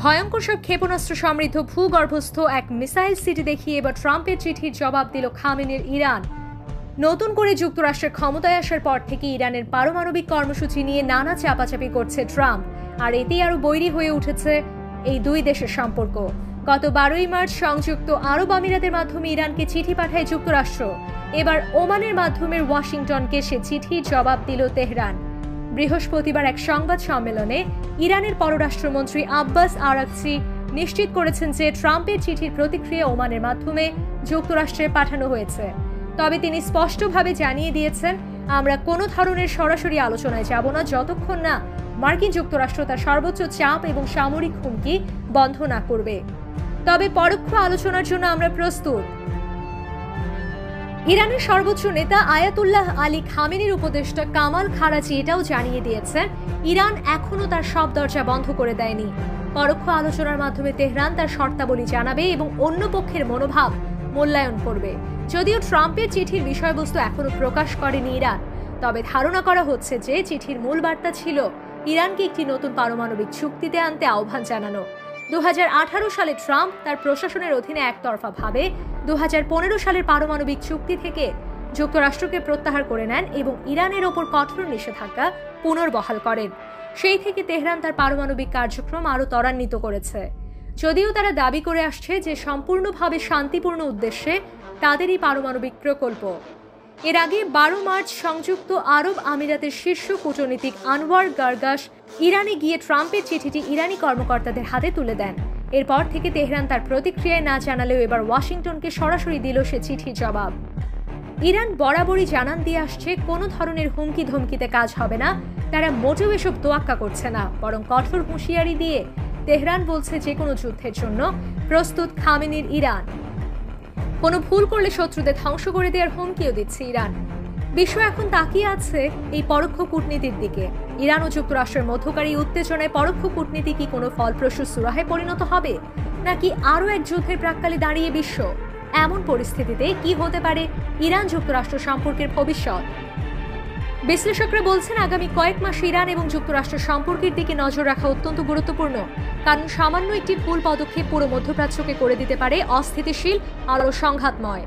ভয়ঙ্কর সব ক্ষেপণাস্ত্র সমৃদ্ধ ভূগর্ভস্থ এক মিসাইল সিটি দেখিয়ে এবার ট্রাম্পের চিঠির জবাব দিল খামেনির ইরান। নতুন করে যুক্তরাষ্ট্রের ক্ষমতায় আসার পর থেকে ইরানের পারমাণবিক কর্মসূচি নিয়ে নানা চাপাচাপি করছে ট্রাম্প, আর এতেই আরো বৈরী হয়ে উঠেছে এই দুই দেশের সম্পর্ক। গত 12ই মার্চ সংযুক্ত আরব আমিরাতের মাধ্যমে ইরানকে চিঠি পাঠায় যুক্তরাষ্ট্র। এবার ওমানের মাধ্যমে ওয়াশিংটনকে সে চিঠির জবাব দিল তেহরান। বৃহস্পতিবার এক সংবাদ সম্মেলনে ইরানের পররাষ্ট্রমন্ত্রী আব্বাস আরাগচি নিশ্চিত করেছেন যে ট্রাম্পের চিঠির প্রতিক্রিয়া ওমানের মাধ্যমে যুক্তরাষ্ট্রে পাঠানো হয়েছে। তবে তিনি স্পষ্টভাবে জানিয়ে দিয়েছেন, আমরা কোনো ধরনের সরাসরি আলোচনায় যাব না যতক্ষণ না মার্কিন যুক্তরাষ্ট্র তার সর্বোচ্চ চাপ এবং সামরিক হুমকি বন্ধ না করবে। তবে পরোক্ষ আলোচনার জন্য আমরা প্রস্তুত। ইরানের সর্বোচ্চ নেতা আয়াতুল্লাহ আলী খামেনির উপদেষ্টা কামাল খারাজি এটাও জানিয়ে দিয়েছেন, ইরান এখনও তার সব দরজা বন্ধ করে দেয়নি। পরোক্ষ আলোচনার মাধ্যমে তেহরান তার শর্তাবলী জানাবে এবং অন্য পক্ষের মনোভাব মূল্যায়ন করবে। যদিও ট্রাম্পের চিঠির বিষয়বস্তু এখনো প্রকাশ করেনি ইরান, তবে ধারণা করা হচ্ছে যে চিঠির মূল বার্তা ছিল ইরানকে একটি নতুন পারমাণবিক চুক্তিতে আনতে আহ্বান জানানো। 2018 সালে ট্রাম্প তার প্রশাসনের অধীনে একতরফাভাবে 2015 সালের পারমাণবিক চুক্তি থেকে যুক্তরাষ্ট্রকে প্রত্যাহার করে নেন এবং ইরানের ওপর কঠোর নিষেধাজ্ঞা পুনর্বহাল করেন। সেই থেকে তেহরান তার পারমাণবিক কার্যক্রম আরও ত্বরান্বিত করেছে। যদিও তারা দাবি করে আসছে যে সম্পূর্ণভাবে শান্তিপূর্ণ উদ্দেশ্যে তাদের এই পারমাণবিক প্রকল্প। এর আগে 12 মার্চ সংযুক্ত আরব আমিরাতের শীর্ষ কূটনীতিক আনওয়ার গার্গাস ইরানে গিয়ে ট্রাম্পের চিঠিটি ইরানি কর্মকর্তাদের হাতে তুলে দেন। এরপর থেকে তেহরান তার প্রতিক্রিয়ায় না জানালেও এবার ওয়াশিংটনকে সরাসরি দিল সে চিঠির জবাব। ইরান বরাবরই জানান দিয়ে আসছে, কোনো ধরনের হুমকি ধমকিতে কাজ হবে না, তারা মোটেও এসব তোয়াক্কা করছে না, বরং কঠোর হুঁশিয়ারি দিয়ে তেহরান বলছে যে কোনো যুদ্ধের জন্য প্রস্তুত খামেনির ইরান। কোনো ভুল করলে শত্রুদের ধ্বংস করে দেওয়ার হুমকিও দিচ্ছে ইরান। বিশ্ব এখন তাকিয়ে আছে এই পরোক্ষ কূটনীতির দিকে। ইরান ও যুক্তরাষ্ট্রের মধ্যকার এই উত্তেজনায় পরোক্ষ কূটনীতি কি কোনো ফলপ্রসূ সুরাহে পরিণত হবে, নাকি আরও এক যুদ্ধের প্রাক্কালে দাঁড়িয়ে বিশ্ব? এমন পরিস্থিতিতে কি হতে পারে ইরান যুক্তরাষ্ট্র সম্পর্কের ভবিষ্যৎ? বিশ্লেষকরা বলছেন, আগামী কয়েক মাস ইরান এবং যুক্তরাষ্ট্র সম্পর্কের দিকে নজর রাখা অত্যন্ত গুরুত্বপূর্ণ, কারণ সামান্য একটি ভুল পদক্ষেপ পুরো মধ্যপ্রাচ্যকে করে দিতে পারে অস্থিতিশীল আরও সংঘাতময়।